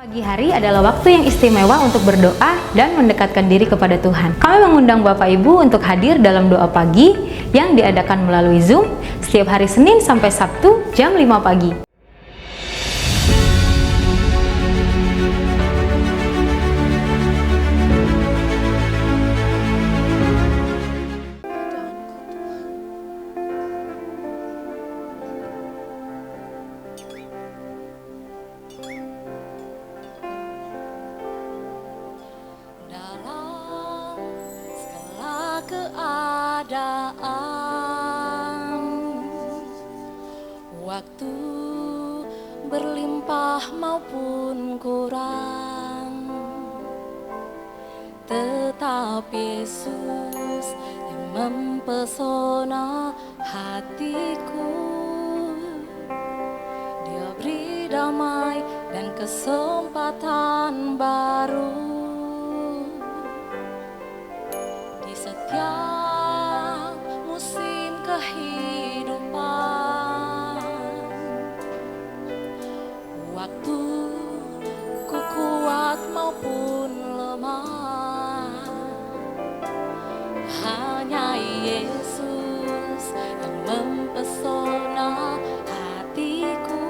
Pagi hari adalah waktu yang istimewa untuk berdoa dan mendekatkan diri kepada Tuhan. Kami mengundang Bapak Ibu untuk hadir dalam doa pagi yang diadakan melalui Zoom setiap hari Senin sampai Sabtu jam 5 pagi. Waktu berlimpah maupun kurang, tetap Yesus yang mempesona hatiku. Dia beri damai dan kesempatan baru di setiap musim kehidupan. Waktu ku kuat maupun lemah, hanya Yesus yang mempesona hatiku.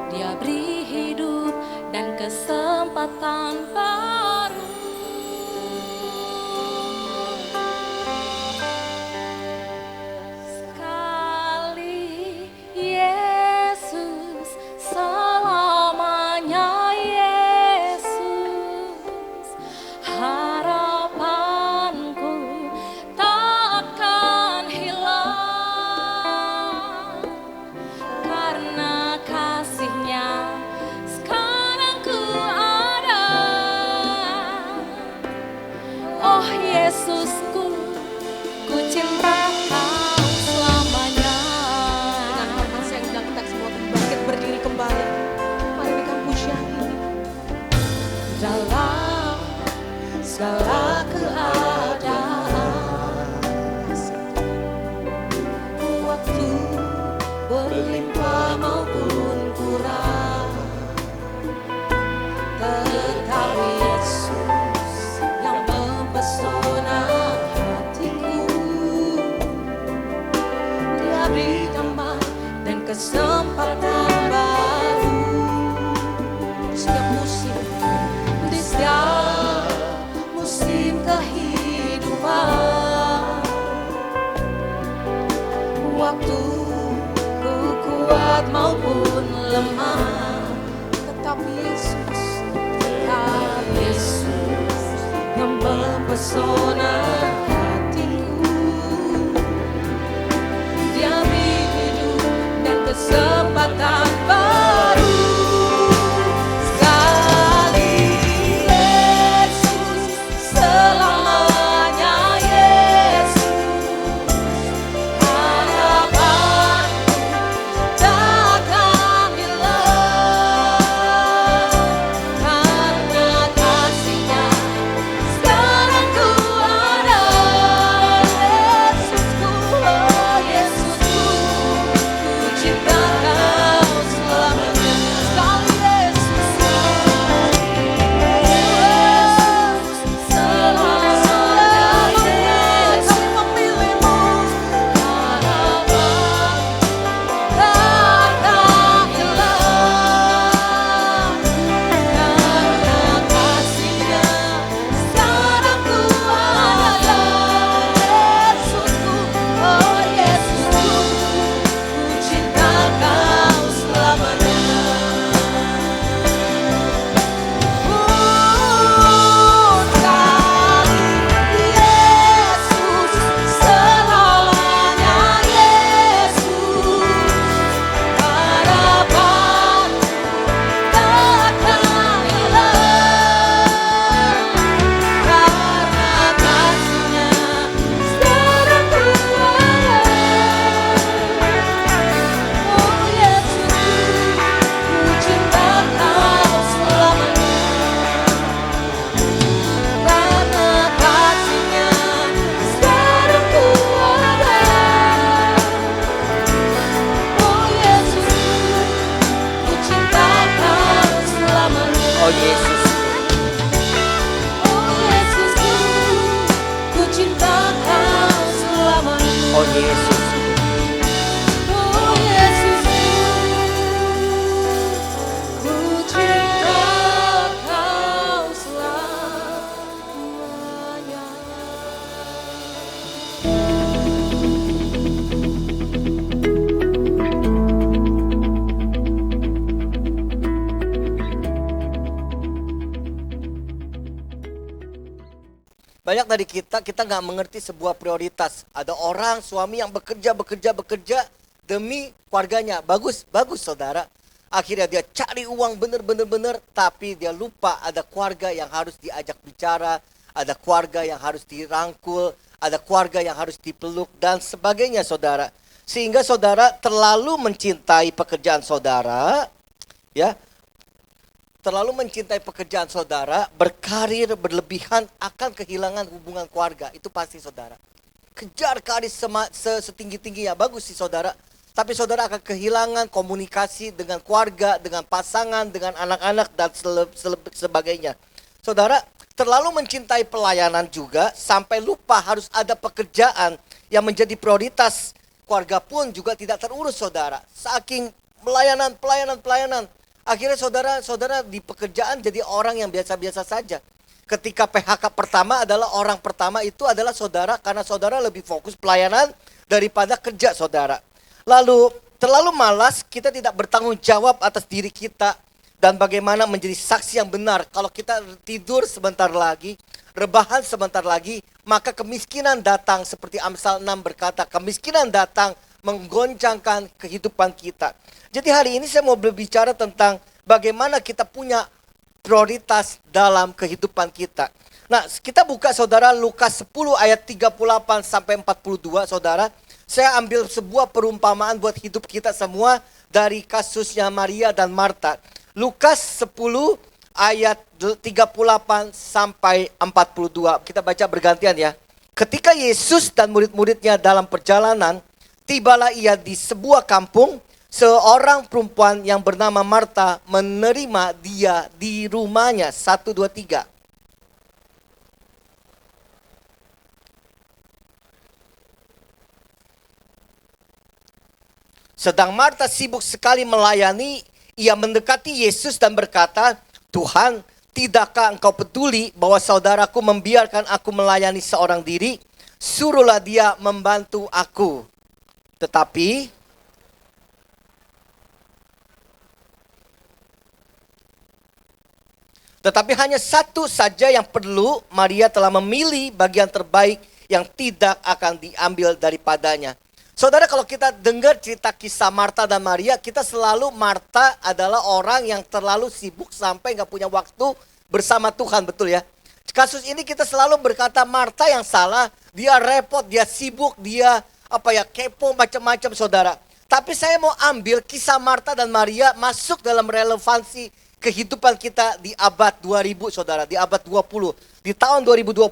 Dia beri hidup dan kesempatan baru. Yesusku, ku cinta Kau selamanya. Dengan hormat yang sedang kita semua bangkit berdiri kembali. Mari berikan pujian ini. Dalam segala keadaan, waktu berlimpah maupun kurang, tetap Yesus yang mempesona hatiku. Dia beri damai dan kesempatan baru di setiap musim kehidupan. Waktu ku kuat maupun lemah, tetap Yesus yang mempesona hatiku. Dia beri hidup dan kesempatan baru. Sekali Yesus, selamanya Yesus. Harapanku takkan hilang, karena kasih-Nya sekarang ku ada. Yesusku, oh Yesusku, ku cinta Kau selamanya. Oh Yesus, Oh Yesusku, ku cinta Kau selamanya. banyak dari kita nggak mengerti sebuah prioritas. Ada orang suami yang bekerja demi keluarganya. Bagus saudara. Akhirnya dia cari uang bener, tapi dia lupa ada keluarga yang harus diajak bicara, ada keluarga yang harus dirangkul, ada keluarga yang harus dipeluk dan sebagainya saudara. Sehingga saudara terlalu mencintai pekerjaan saudara, ya. Terlalu mencintai pekerjaan saudara, berkarir berlebihan akan kehilangan hubungan keluarga. Itu pasti saudara. Kejar karir setinggi-tingginya, bagus sih saudara. Tapi saudara akan kehilangan komunikasi dengan keluarga, dengan pasangan, dengan anak-anak dan sebagainya. Saudara, terlalu mencintai pelayanan juga sampai lupa harus ada pekerjaan yang menjadi prioritas. Keluarga pun juga tidak terurus saudara. Saking pelayanan. Akhirnya saudara di pekerjaan jadi orang yang biasa-biasa saja. Ketika PHK pertama adalah orang pertama itu adalah saudara, karena saudara lebih fokus pelayanan daripada kerja saudara. Lalu terlalu malas, kita tidak bertanggung jawab atas diri kita dan bagaimana menjadi saksi yang benar. Kalau kita tidur sebentar lagi, rebahan sebentar lagi, maka kemiskinan datang, seperti Amsal 6 berkata, kemiskinan datang menggoncangkan kehidupan kita. Jadi hari ini saya mau berbicara tentang bagaimana kita punya prioritas dalam kehidupan kita. Nah, kita buka saudara Lukas 10 ayat 38 sampai 42 saudara. Saya ambil sebuah perumpamaan buat hidup kita semua dari kasusnya Maria dan Marta. Lukas 10 ayat 38 sampai 42. Kita baca bergantian ya. Ketika Yesus dan murid-muridnya dalam perjalanan, tibalah ia di sebuah kampung. Seorang perempuan yang bernama Marta menerima dia di rumahnya. 1, 2, 3. Sedang Marta sibuk sekali melayani, ia mendekati Yesus dan berkata, Tuhan, tidakkah engkau peduli bahwa saudaraku membiarkan aku melayani seorang diri? Suruhlah dia membantu aku. Tetapi hanya satu saja yang perlu. Maria telah memilih bagian terbaik yang tidak akan diambil daripadanya. Saudara, kalau kita dengar cerita kisah Marta dan Maria, kita selalu Marta adalah orang yang terlalu sibuk sampai gak punya waktu bersama Tuhan, betul ya? Kasus ini kita selalu berkata Marta yang salah, dia repot, dia sibuk, dia kepo macam-macam saudara. Tapi saya mau ambil kisah Marta dan Maria masuk dalam relevansi kehidupan kita di abad 2000 saudara, di abad 20, di tahun 2024.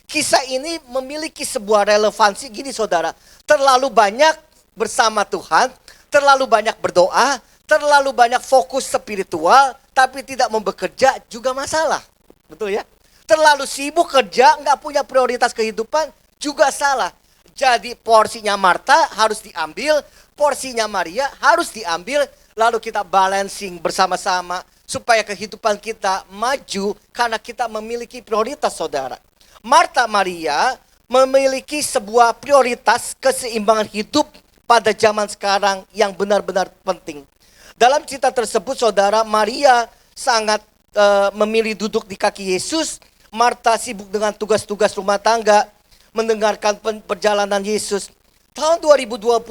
Kisah ini memiliki sebuah relevansi gini saudara. Terlalu banyak bersama Tuhan, terlalu banyak berdoa, terlalu banyak fokus spiritual, tapi tidak mau bekerja juga masalah. Betul ya? Terlalu sibuk kerja, nggak punya prioritas kehidupan juga salah. Jadi porsinya Marta harus diambil, porsinya Maria harus diambil, lalu kita balancing bersama-sama supaya kehidupan kita maju karena kita memiliki prioritas saudara. Marta Maria memiliki sebuah prioritas keseimbangan hidup pada zaman sekarang yang benar-benar penting. Dalam cerita tersebut saudara, Maria sangat memilih duduk di kaki Yesus. Marta sibuk dengan tugas-tugas rumah tangga, mendengarkan perjalanan Yesus. Tahun 2025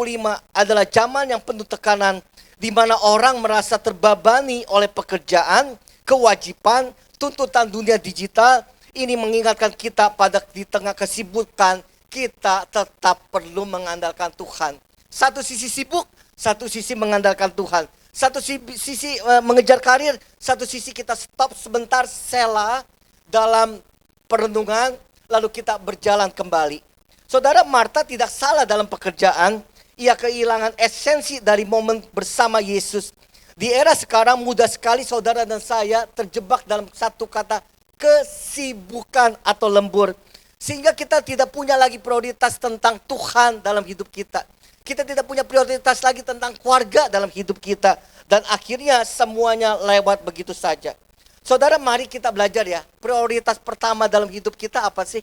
adalah zaman yang penuh tekanan, di mana orang merasa terbebani oleh pekerjaan, kewajiban, tuntutan dunia digital. Ini mengingatkan kita pada di tengah kesibukan, kita tetap perlu mengandalkan Tuhan. Satu sisi sibuk, satu sisi mengandalkan Tuhan. Satu sisi mengejar karir, satu sisi kita stop sebentar, sela dalam perenungan, lalu kita berjalan kembali. Saudara, Marta tidak salah dalam pekerjaan. Ia kehilangan esensi dari momen bersama Yesus. Di era sekarang mudah sekali saudara dan saya terjebak dalam satu kata kesibukan atau lembur. Sehingga kita tidak punya lagi prioritas tentang Tuhan dalam hidup kita. Kita tidak punya prioritas lagi tentang keluarga dalam hidup kita. Dan akhirnya semuanya lewat begitu saja. Saudara, mari kita belajar ya. Prioritas pertama dalam hidup kita apa sih?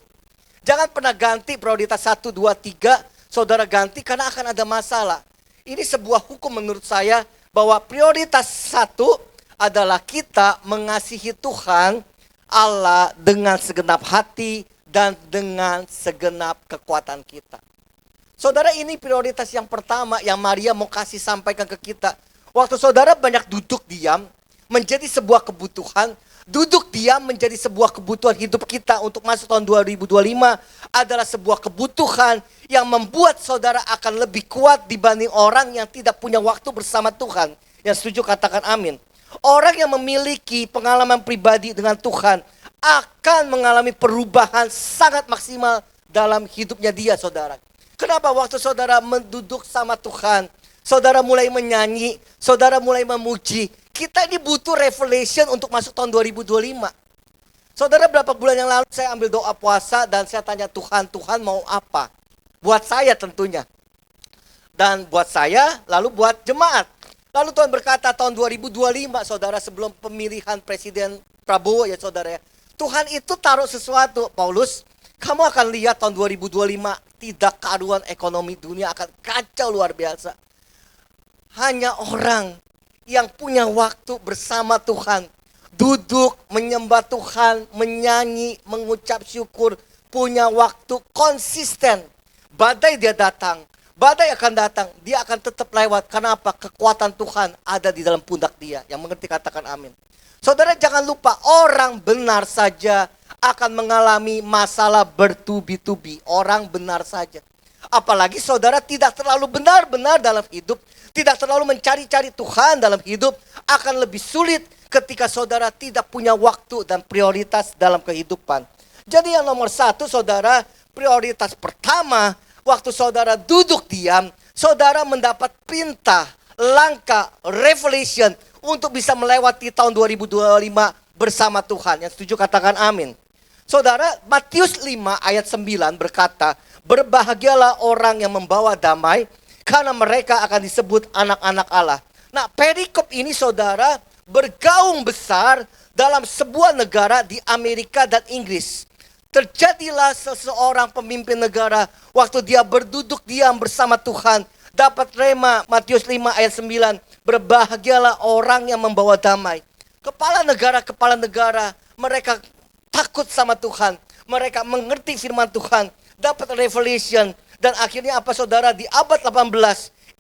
Jangan pernah ganti prioritas 1, 2, 3. Saudara ganti karena akan ada masalah. Ini sebuah hukum menurut saya. Bahwa prioritas 1 adalah kita mengasihi Tuhan Allah dengan segenap hati dan dengan segenap kekuatan kita. Saudara, ini prioritas yang pertama yang Maria mau kasih sampaikan ke kita. Waktu saudara banyak duduk diam menjadi sebuah kebutuhan. Duduk diam menjadi sebuah kebutuhan hidup kita untuk masuk tahun 2025 adalah sebuah kebutuhan yang membuat saudara akan lebih kuat dibanding orang yang tidak punya waktu bersama Tuhan. Yang setuju katakan amin. Orang yang memiliki pengalaman pribadi dengan Tuhan akan mengalami perubahan sangat maksimal dalam hidupnya dia, saudara. Kenapa waktu saudara menduduk sama Tuhan, saudara mulai menyanyi, saudara mulai memuji. Kita ini butuh revelation untuk masuk tahun 2025. Saudara, berapa bulan yang lalu saya ambil doa puasa dan saya tanya Tuhan, Tuhan mau apa? Buat saya tentunya. Dan buat saya, lalu buat jemaat. Lalu Tuhan berkata tahun 2025, saudara, sebelum pemilihan Presiden Prabowo ya saudara ya. Tuhan itu taruh sesuatu, Paulus, kamu akan lihat tahun 2025 tidak karuan ekonomi dunia akan kacau luar biasa. Hanya orang yang punya waktu bersama Tuhan, duduk menyembah Tuhan, menyanyi, mengucap syukur, punya waktu konsisten. Badai dia datang, badai akan datang, dia akan tetap lewat. Kenapa? Kekuatan Tuhan ada di dalam pundak dia. Yang mengerti katakan amin. Saudara, jangan lupa, orang benar saja akan mengalami masalah bertubi-tubi. Orang benar saja. Apalagi saudara tidak terlalu benar-benar dalam hidup, tidak terlalu mencari-cari Tuhan dalam hidup, akan lebih sulit ketika saudara tidak punya waktu dan prioritas dalam kehidupan. Jadi yang nomor 1, saudara, prioritas pertama, waktu saudara duduk diam, saudara mendapat perintah, langkah, revelation untuk bisa melewati tahun 2025 bersama Tuhan. Yang setuju katakan amin. Saudara, Matius 5 ayat 9 berkata, berbahagialah orang yang membawa damai, karena mereka akan disebut anak-anak Allah. Nah, perikop ini saudara bergaung besar dalam sebuah negara di Amerika dan Inggris. Terjadilah seseorang pemimpin negara, waktu dia berduduk diam bersama Tuhan, dapat rema Matius 5 ayat 9, berbahagialah orang yang membawa damai. Kepala negara, mereka takut sama Tuhan, mereka mengerti firman Tuhan, dapat revelation. Dan akhirnya apa saudara, di abad 18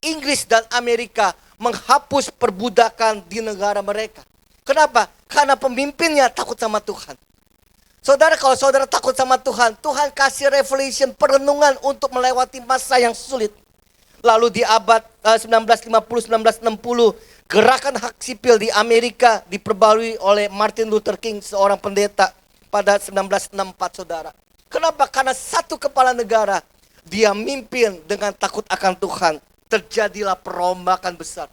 Inggris dan Amerika menghapus perbudakan di negara mereka. Kenapa? Karena pemimpinnya takut sama Tuhan. Saudara, kalau saudara takut sama Tuhan, Tuhan kasih revelation, perenungan untuk melewati masa yang sulit. Lalu di abad 1950-1960 gerakan hak sipil di Amerika diperbarui oleh Martin Luther King, seorang pendeta pada 1964 saudara. Kenapa? Karena satu kepala negara, dia mimpin dengan takut akan Tuhan. Terjadilah perombakan besar.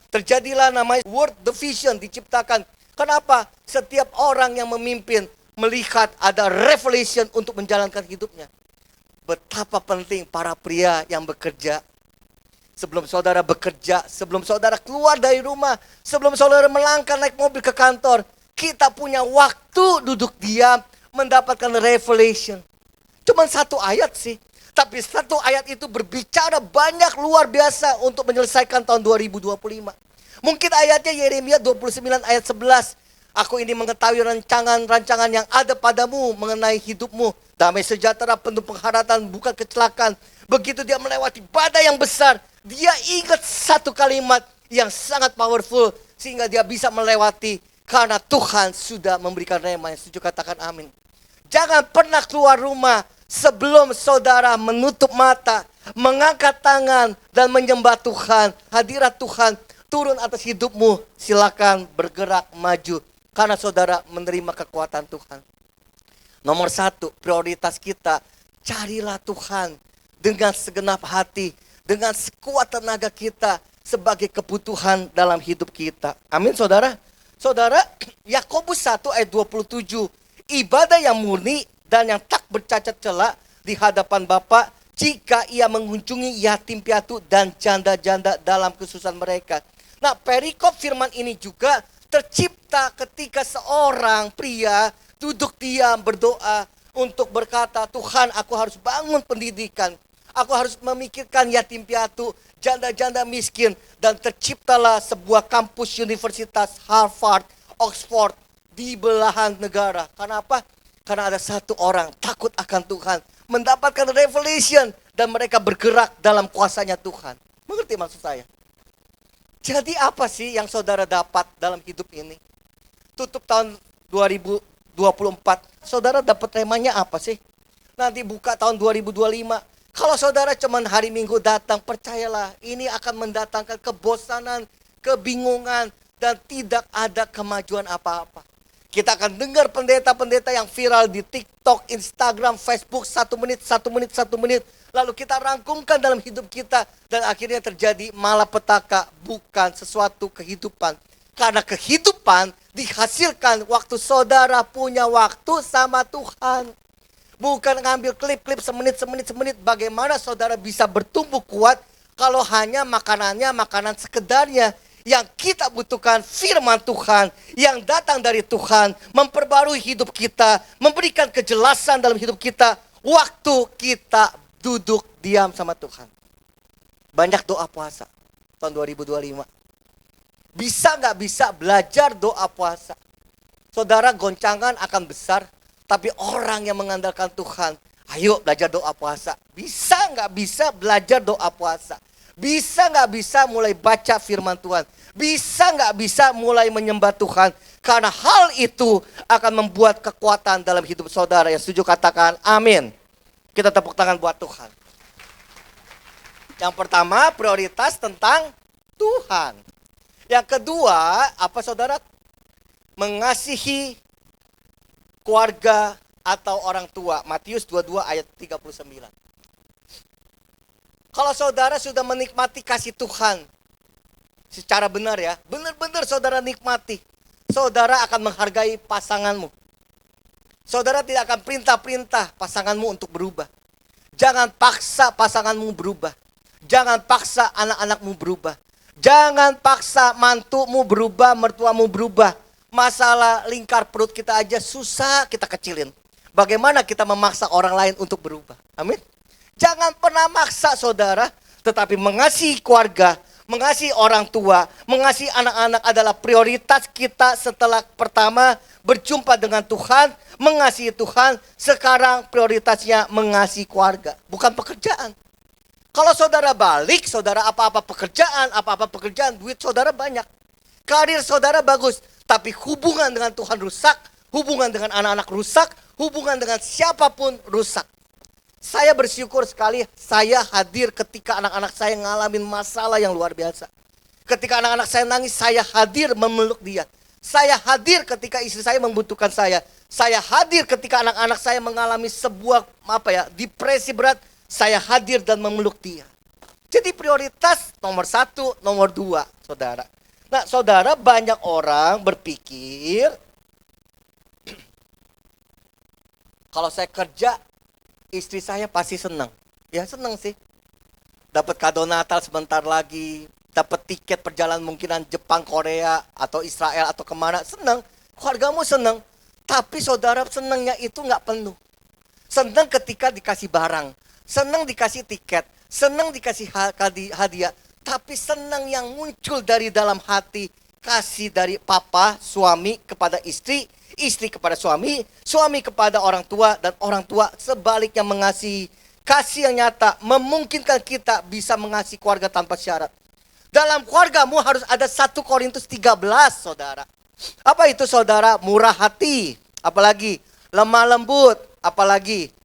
Terjadilah namanya World Division diciptakan. Kenapa? Setiap orang yang memimpin melihat ada revelation untuk menjalankan hidupnya. Betapa penting para pria yang bekerja. Sebelum saudara bekerja, sebelum saudara keluar dari rumah, sebelum saudara melangkah naik mobil ke kantor, kita punya waktu duduk diam mendapatkan revelation. Cuman satu ayat sih. Tapi satu ayat itu berbicara banyak luar biasa untuk menyelesaikan tahun 2025. Mungkin ayatnya Yeremia 29 ayat 11. Aku ini mengetahui rancangan-rancangan yang ada padamu mengenai hidupmu. Damai sejahtera, penuh pengharapan, bukan kecelakaan. Begitu dia melewati badai yang besar, dia ingat satu kalimat yang sangat powerful. Sehingga dia bisa melewati karena Tuhan sudah memberikan rema. Yang setuju katakan amin. Jangan pernah keluar rumah sebelum saudara menutup mata, mengangkat tangan dan menyembah Tuhan. Hadirat Tuhan turun atas hidupmu. Silakan bergerak maju karena saudara menerima kekuatan Tuhan. Nomor 1, prioritas kita, carilah Tuhan dengan segenap hati, dengan sekuat tenaga kita. sebagai kebutuhan dalam hidup kita. Amin saudara. Saudara, Yakobus 1 ayat 27. Ibadah yang murni dan yang tak bercacat celah di hadapan Bapa jika ia mengunjungi yatim piatu dan janda-janda dalam kesusahan mereka. Nah, perikop firman ini juga tercipta ketika seorang pria duduk diam berdoa untuk berkata, Tuhan, aku harus bangun pendidikan. Aku harus memikirkan yatim piatu, janda-janda miskin. Dan terciptalah sebuah kampus universitas Harvard, Oxford di belahan negara. Karena apa? Karena ada satu orang takut akan Tuhan, mendapatkan revelation, dan mereka bergerak dalam kuasanya Tuhan. Mengerti maksud saya? Jadi apa sih yang saudara dapat dalam hidup ini? Tutup tahun 2024, saudara dapat temanya apa sih? Nanti buka tahun 2025. Kalau saudara cuman hari Minggu datang, percayalah ini akan mendatangkan kebosanan, kebingungan, dan tidak ada kemajuan apa-apa. Kita akan dengar pendeta-pendeta yang viral di TikTok, Instagram, Facebook, 1 menit, 1 menit, 1 menit. Lalu kita rangkumkan dalam hidup kita dan akhirnya terjadi malapetaka, bukan sesuatu kehidupan. Karena kehidupan dihasilkan waktu saudara punya waktu sama Tuhan. Bukan ngambil klip-klip semenit, bagaimana saudara bisa bertumbuh kuat kalau hanya makanannya makanan sekedarnya. Yang kita butuhkan firman Tuhan yang datang dari Tuhan, memperbarui hidup kita, memberikan kejelasan dalam hidup kita, waktu kita duduk diam sama Tuhan. Banyak doa puasa tahun 2025. Bisa nggak bisa belajar doa puasa? Saudara, goncangan akan besar, tapi orang yang mengandalkan Tuhan, ayo belajar doa puasa. Bisa nggak bisa belajar doa puasa? Bisa nggak bisa mulai baca firman Tuhan? Bisa nggak bisa mulai menyembah Tuhan? Karena hal itu akan membuat kekuatan dalam hidup saudara. Yang setuju katakan amin. Kita tepuk tangan buat Tuhan. Yang pertama, prioritas tentang Tuhan. Yang kedua, apa saudara? Mengasihi keluarga atau orang tua. Matius 22 ayat 39. Kalau saudara sudah menikmati kasih Tuhan secara benar ya, benar-benar saudara nikmati, saudara akan menghargai pasanganmu. Saudara tidak akan perintah-perintah pasanganmu untuk berubah. Jangan paksa pasanganmu berubah. Jangan paksa anak-anakmu berubah. Jangan paksa mantumu berubah, mertuamu berubah. Masalah lingkar perut kita aja susah kita kecilin. Bagaimana kita memaksa orang lain untuk berubah? Amin. Jangan pernah maksa saudara, tetapi mengasihi keluarga, mengasihi orang tua, mengasihi anak-anak adalah prioritas kita setelah pertama berjumpa dengan Tuhan, mengasihi Tuhan. Sekarang prioritasnya mengasihi keluarga, bukan pekerjaan. Kalau saudara balik, saudara apa-apa pekerjaan, duit saudara banyak. Karir saudara bagus, tapi hubungan dengan Tuhan rusak, hubungan dengan anak-anak rusak, hubungan dengan siapapun rusak. Saya bersyukur sekali saya hadir ketika anak-anak saya ngalamin masalah yang luar biasa. Ketika anak-anak saya nangis, saya hadir memeluk dia. Saya hadir ketika istri saya membutuhkan saya. Saya hadir ketika anak-anak saya mengalami sebuah depresi berat. Saya hadir dan memeluk dia. Jadi prioritas nomor 1, nomor 2, saudara. Nah, saudara, banyak orang berpikir kalau saya kerja, istri saya pasti senang. Ya senang sih. Dapat kado Natal sebentar lagi. Dapat tiket perjalanan mungkinan Jepang, Korea, atau Israel, atau kemana. Senang. Keluargamu senang. Tapi saudara senangnya itu nggak penuh. Senang ketika dikasih barang. Senang dikasih tiket. Senang dikasih hadiah. Tapi senang yang muncul dari dalam hati. Kasih dari papa, suami kepada istri. Istri kepada suami, suami kepada orang tua, dan orang tua sebaliknya mengasihi. Kasih yang nyata memungkinkan kita bisa mengasihi keluarga tanpa syarat. Dalam keluargamu harus ada 1 Korintus 13, saudara. Apa itu saudara? Murah hati, apalagi lemah lembut, apalagi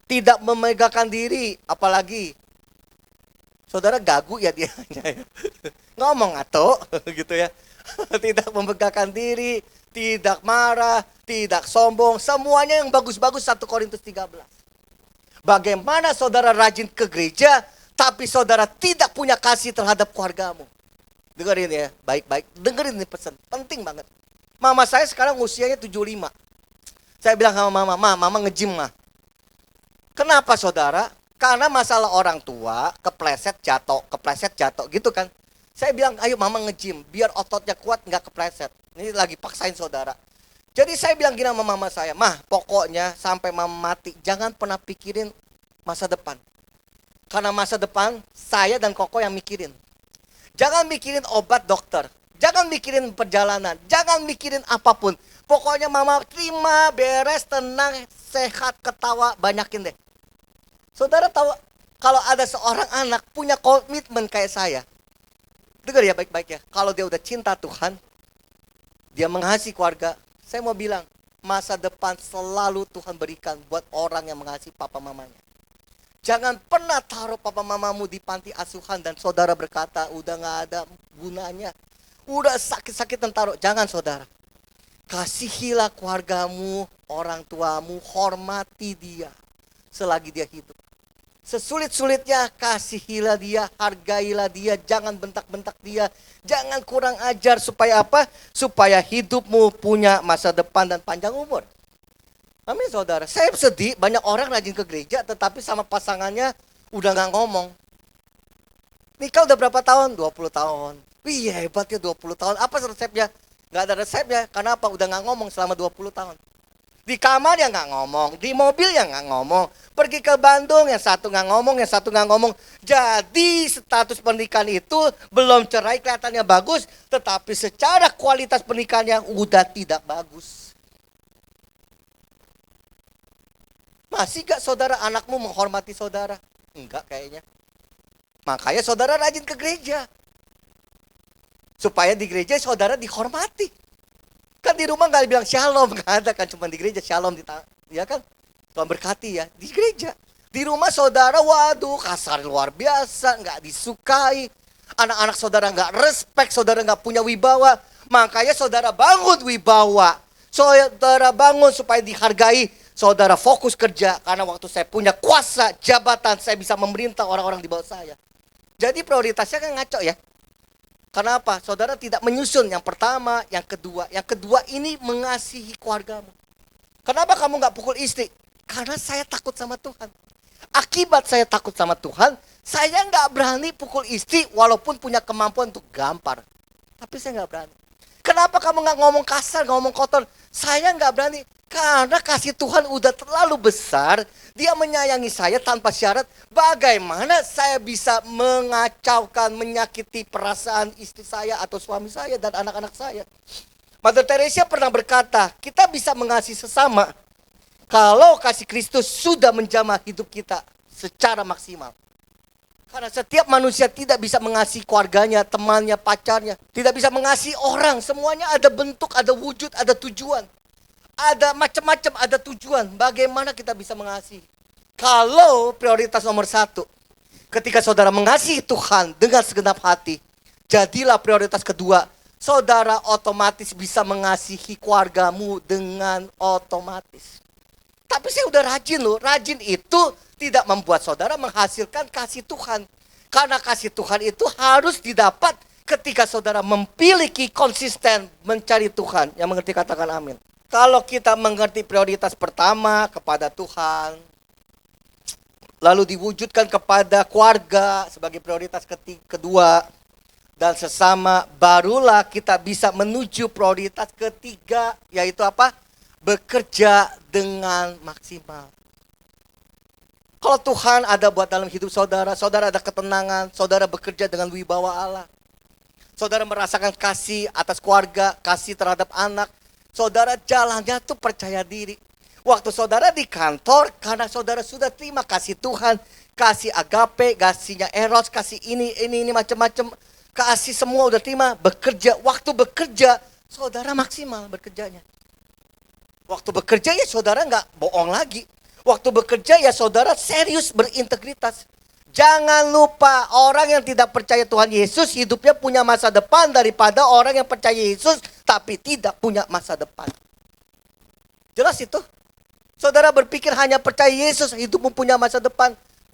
tidak memegahkan diri, apalagi saudara gagu ya dia ngomong atau gitu ya. Tidak memegahkan diri, tidak marah, tidak sombong. Semuanya yang bagus-bagus 1 Korintus 13. Bagaimana saudara rajin ke gereja, tapi saudara tidak punya kasih terhadap keluargamu. Dengerin ya, baik-baik. Dengerin ini pesan, penting banget. Mama saya sekarang usianya 75. Saya bilang sama mama nge-gym mah. Kenapa saudara? Karena masalah orang tua, kepleset jatuh gitu kan. Saya bilang, ayo mama nge-gym, biar ototnya kuat nggak kepleset. Ini lagi paksain saudara. Jadi saya bilang gini sama mama saya, mah pokoknya sampai mama mati, jangan pernah pikirin masa depan. Karena masa depan, saya dan Koko yang mikirin. Jangan mikirin obat dokter. Jangan mikirin perjalanan. Jangan mikirin apapun. Pokoknya mama terima, beres, tenang, sehat, ketawa, banyakin deh. Saudara tahu, kalau ada seorang anak punya komitmen kayak saya. Dengar ya baik-baik ya. Kalau dia udah cinta Tuhan, dia mengasihi keluarga. Saya mau bilang, masa depan selalu Tuhan berikan buat orang yang mengasihi papa mamanya. Jangan pernah taruh papa mamamu di panti asuhan dan saudara berkata, udah gak ada gunanya. Udah sakit-sakitan taruh. Jangan saudara. Kasihilah keluargamu, orang tuamu, hormati dia selagi dia hidup. Sesulit-sulitnya kasihilah dia, hargailah dia, jangan bentak-bentak dia, jangan kurang ajar supaya apa? Supaya hidupmu punya masa depan dan panjang umur. Amin saudara. Saya sedih banyak orang rajin ke gereja tetapi sama pasangannya udah gak ngomong. Nikah udah berapa tahun? 20 tahun. Wih hebat ya 20 tahun. Apa resepnya? Gak ada resepnya. Kenapa? Udah gak ngomong selama 20 tahun. Di kamar ya nggak ngomong, di mobil ya nggak ngomong, pergi ke Bandung yang satu nggak ngomong, yang satu nggak ngomong. Jadi status pernikahan itu belum cerai kelihatannya bagus, tetapi secara kualitas pernikahannya udah tidak bagus. Masih gak saudara anakmu menghormati saudara? Enggak kayaknya. Makanya saudara rajin ke gereja. Supaya di gereja saudara dihormati. Kan di rumah nggak bilang shalom, nggak ada kan, cuma di gereja shalom, ya kan? Tuhan berkati ya, di gereja. Di rumah saudara, waduh kasar luar biasa, nggak disukai. Anak-anak saudara nggak respect, saudara nggak punya wibawa. Makanya saudara bangun wibawa. Saudara bangun supaya dihargai. Saudara fokus kerja, karena waktu saya punya kuasa, jabatan, saya bisa memerintah orang-orang di bawah saya. Jadi prioritasnya kan ngaco ya. Kenapa? Saudara tidak menyusun yang pertama, yang kedua. Yang kedua ini mengasihi keluargamu. Kenapa kamu gak pukul istri? Karena saya takut sama Tuhan. Akibat saya takut sama Tuhan, saya gak berani pukul istri walaupun punya kemampuan untuk gampar. Tapi saya gak berani. Kenapa kamu gak ngomong kasar, gak ngomong kotor? Saya gak berani. Karena kasih Tuhan udah terlalu besar, dia menyayangi saya tanpa syarat. Bagaimana saya bisa mengacaukan, menyakiti perasaan istri saya atau suami saya dan anak-anak saya? Mother Teresa pernah berkata, kita bisa mengasihi sesama kalau kasih Kristus sudah menjamah hidup kita secara maksimal. Karena setiap manusia tidak bisa mengasihi keluarganya, temannya, pacarnya. Tidak bisa mengasihi orang, semuanya ada bentuk, ada wujud, ada tujuan. Ada macam-macam, ada tujuan. Bagaimana kita bisa mengasihi? Kalau prioritas nomor 1, ketika saudara mengasihi Tuhan dengan segenap hati, jadilah prioritas kedua. Saudara otomatis bisa mengasihi keluargamu dengan otomatis. Tapi saya udah rajin loh. Rajin itu tidak membuat saudara menghasilkan kasih Tuhan. Karena kasih Tuhan itu harus didapat ketika saudara memiliki konsisten mencari Tuhan. Yang mengerti katakan amin. Kalau kita mengerti prioritas pertama kepada Tuhan, lalu diwujudkan kepada keluarga sebagai prioritas kedua, dan sesama, barulah kita bisa menuju prioritas ketiga, yaitu apa? Bekerja dengan maksimal. Kalau Tuhan ada buat dalam hidup saudara, saudara ada ketenangan, saudara bekerja dengan wibawa Allah. Saudara merasakan kasih atas keluarga, kasih terhadap anak. Saudara jalannya tuh percaya diri. Waktu saudara di kantor, karena saudara sudah terima kasih Tuhan, kasih agape, kasihnya eros, kasih ini macam-macam, kasih semua udah terima, bekerja. Waktu bekerja, saudara maksimal bekerjanya. Waktu bekerja ya saudara nggak bohong lagi. Waktu bekerja ya saudara serius berintegritas. Jangan lupa, orang yang tidak percaya Tuhan Yesus hidupnya punya masa depan daripada orang yang percaya Yesus tapi tidak punya masa depan. Jelas itu? Saudara berpikir hanya percaya Yesus hidupmu punya masa depan.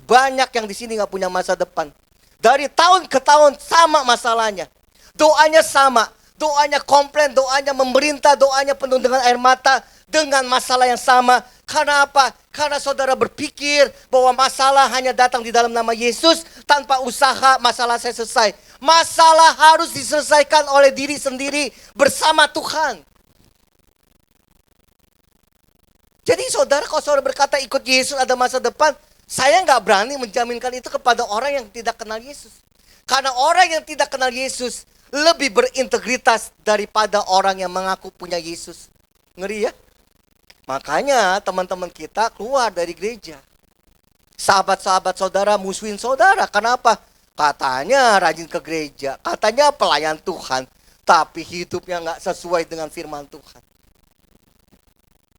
banyak yang di sini nggak punya masa depan. Dari tahun ke tahun sama masalahnya. Doanya sama. Doanya komplain, doanya memerintah, doanya penuh dengan air mata. Dengan masalah yang sama. Karena apa? Karena saudara berpikir bahwa masalah hanya datang di dalam nama Yesus. Tanpa usaha masalah saya selesai. Masalah harus diselesaikan oleh diri sendiri bersama Tuhan. Jadi saudara, kalau saudara berkata ikut Yesus ada masa depan, saya nggak berani menjaminkan itu kepada orang yang tidak kenal Yesus. Karena orang yang tidak kenal Yesus lebih berintegritas daripada orang yang mengaku punya Yesus. Ngeri ya? Makanya teman-teman kita keluar dari gereja. Sahabat-sahabat saudara musuhin saudara. Kenapa? Katanya rajin ke gereja. Katanya pelayan Tuhan. Tapi hidupnya nggak sesuai dengan firman Tuhan.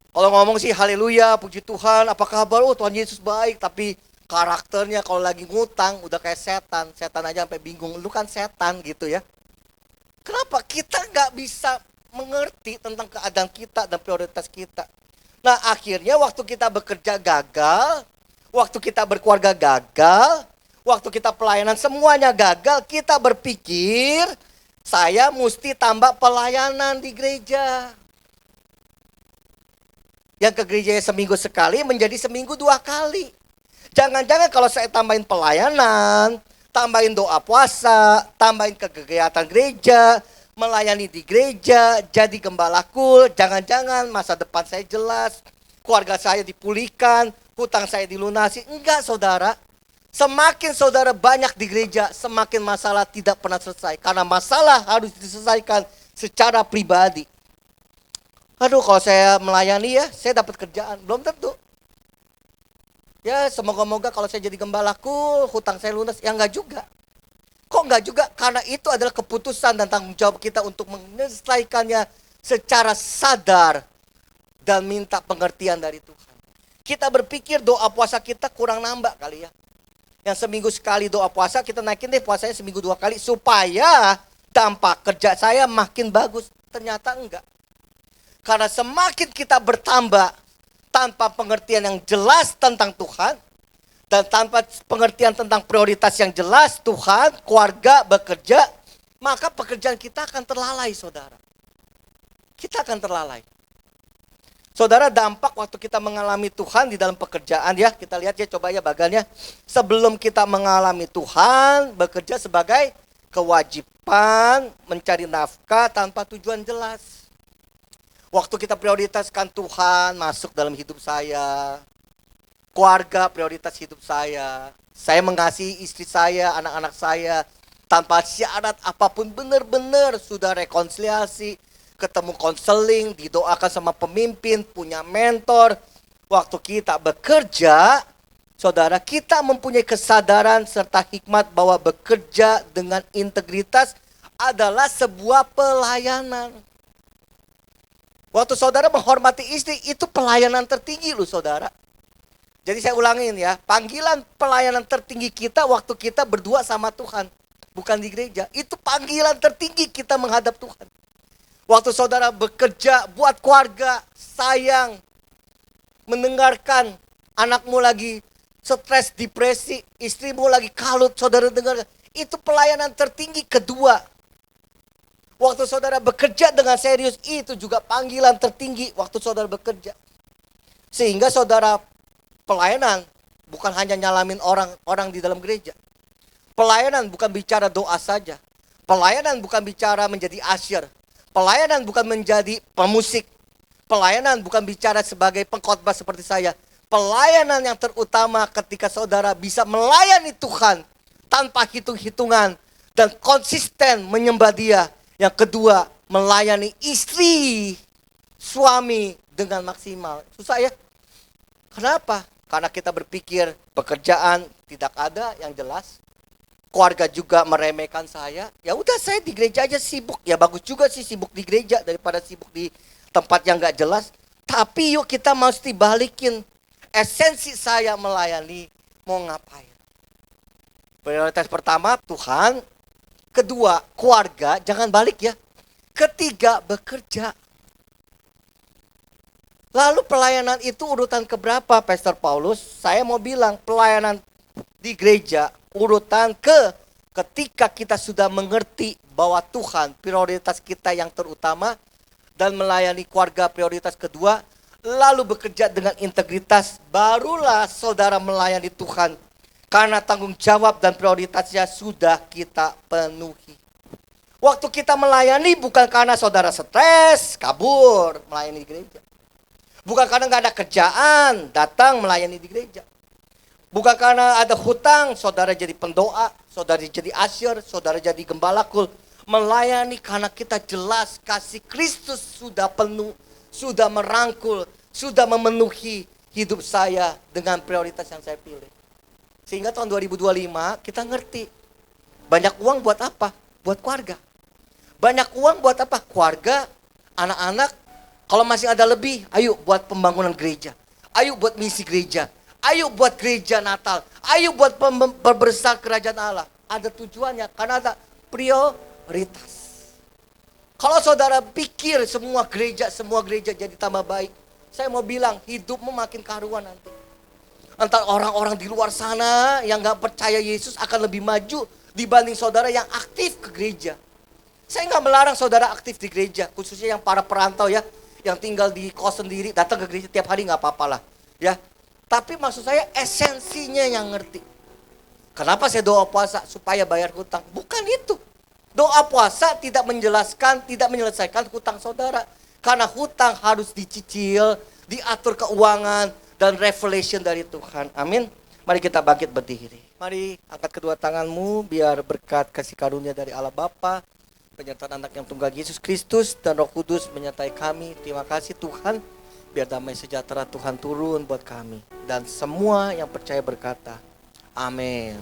Kalau ngomong sih haleluya, puji Tuhan, apa kabar? Oh Tuhan Yesus baik, tapi karakternya kalau lagi ngutang udah kayak setan. Setan aja sampai bingung, lu kan setan gitu ya. Kenapa? Kita nggak bisa mengerti tentang keadaan kita dan prioritas kita. Nah akhirnya waktu kita bekerja gagal, waktu kita berkeluarga gagal, waktu kita pelayanan semuanya gagal, kita berpikir saya mesti tambah pelayanan di gereja. Yang ke gereja seminggu sekali menjadi seminggu 2 kali. Jangan-jangan kalau saya tambahin pelayanan, tambahin doa puasa, tambahin kegiatan gereja, melayani di gereja, jadi gembala kul, jangan-jangan masa depan saya jelas, keluarga saya dipulihkan, hutang saya dilunasi. Enggak saudara, semakin saudara banyak di gereja, semakin masalah tidak pernah selesai. Karena masalah harus diselesaikan secara pribadi. Aduh kalau saya melayani ya, saya dapat kerjaan. Belum tentu. Ya semoga-moga kalau saya jadi gembalaku, hutang saya lunas. Ya enggak juga. Kok enggak juga? Karena itu adalah keputusan dan tanggung jawab kita untuk menyelesaikannya secara sadar. Dan minta pengertian dari Tuhan. Kita berpikir doa puasa kita kurang nambah kali ya. Yang seminggu sekali doa puasa, kita naikin deh puasanya seminggu 2 kali. Supaya dampak kerja saya makin bagus. Ternyata enggak. Karena semakin kita bertambah tanpa pengertian yang jelas tentang Tuhan dan tanpa pengertian tentang prioritas yang jelas Tuhan, keluarga, bekerja, maka pekerjaan kita akan terlalai saudara. Kita akan terlalai. Saudara, dampak waktu kita mengalami Tuhan di dalam pekerjaan ya, kita lihat ya coba ya bagannya. Sebelum kita mengalami Tuhan, bekerja sebagai kewajiban mencari nafkah tanpa tujuan jelas. Waktu kita prioritaskan Tuhan masuk dalam hidup saya. Keluarga prioritas hidup saya. Saya mengasihi istri saya, anak-anak saya. Tanpa syarat apapun benar-benar sudah rekonsiliasi. Ketemu konseling, didoakan sama pemimpin, punya mentor. Waktu kita bekerja, saudara kita mempunyai kesadaran serta hikmat bahwa bekerja dengan integritas adalah sebuah pelayanan. Waktu saudara menghormati istri, itu pelayanan tertinggi loh saudara. Jadi saya ulangin ya, panggilan pelayanan tertinggi kita waktu kita berdua sama Tuhan. Bukan di gereja, itu panggilan tertinggi kita menghadap Tuhan. Waktu saudara bekerja buat keluarga, sayang, mendengarkan anakmu lagi stres, depresi, istrimu lagi kalut, saudara dengar. Itu pelayanan tertinggi kedua. Waktu saudara bekerja dengan serius, itu juga panggilan tertinggi waktu saudara bekerja. Sehingga saudara pelayanan bukan hanya nyalamin orang di dalam gereja. Pelayanan bukan bicara doa saja. Pelayanan bukan bicara menjadi asyir. Pelayanan bukan menjadi pemusik. Pelayanan bukan bicara sebagai pengkhotbah seperti saya. Pelayanan yang terutama ketika saudara bisa melayani Tuhan tanpa hitung-hitungan dan konsisten menyembah Dia. Yang kedua, melayani istri, suami dengan maksimal. Susah ya? Kenapa? Karena kita berpikir pekerjaan tidak ada yang jelas. Keluarga juga meremehkan saya. Ya udah saya di gereja aja sibuk. Ya bagus juga sih sibuk di gereja daripada sibuk di tempat yang gak jelas. Tapi yuk kita mesti balikin. Esensi saya melayani mau ngapain. Prioritas pertama Tuhan. Kedua, keluarga, jangan balik ya. Ketiga, bekerja. Lalu pelayanan itu urutan keberapa, Pastor Paulus? Saya mau bilang pelayanan di gereja, urutan ketika kita sudah mengerti bahwa Tuhan prioritas kita yang terutama dan melayani keluarga prioritas kedua, lalu bekerja dengan integritas, barulah saudara melayani Tuhan karena tanggung jawab dan prioritasnya sudah kita penuhi. Waktu kita melayani bukan karena saudara stres, kabur melayani di gereja. Bukan karena nggak ada kerjaan, datang melayani di gereja. Bukan karena ada hutang, saudara jadi pendoa, saudara jadi asyir, saudara jadi gembala kul. Melayani karena kita jelas kasih Kristus sudah penuh, sudah merangkul, sudah memenuhi hidup saya dengan prioritas yang saya pilih. Sehingga tahun 2025 kita ngerti, banyak uang buat apa? Buat keluarga. Banyak uang buat apa? Keluarga, anak-anak. Kalau masih ada lebih, ayo buat pembangunan gereja. Ayo buat misi gereja. Ayo buat gereja Natal. Ayo buat perbesar kerajaan Allah. Ada tujuannya, karena ada prioritas. Kalau saudara pikir semua gereja jadi tambah baik, saya mau bilang hidupmu makin karuan nanti. Entar orang-orang di luar sana yang gak percaya Yesus akan lebih maju dibanding saudara yang aktif ke gereja. Saya gak melarang saudara aktif di gereja, khususnya yang para perantau ya, yang tinggal di kos sendiri, datang ke gereja tiap hari gak apa-apa lah. Ya. Tapi maksud saya esensinya yang ngerti. Kenapa saya doa puasa? Supaya bayar hutang. Bukan itu. Doa puasa tidak menjelaskan, tidak menyelesaikan hutang saudara. Karena hutang harus dicicil, diatur keuangan, dan revelation dari Tuhan. Amin. Mari kita bangkit berdiri. Mari angkat kedua tanganmu biar berkat kasih karunia dari Allah Bapa, penyertaan anak yang tunggal Yesus Kristus dan Roh Kudus menyertai kami. Terima kasih Tuhan. Biar damai sejahtera Tuhan turun buat kami. Dan semua yang percaya berkata, amin.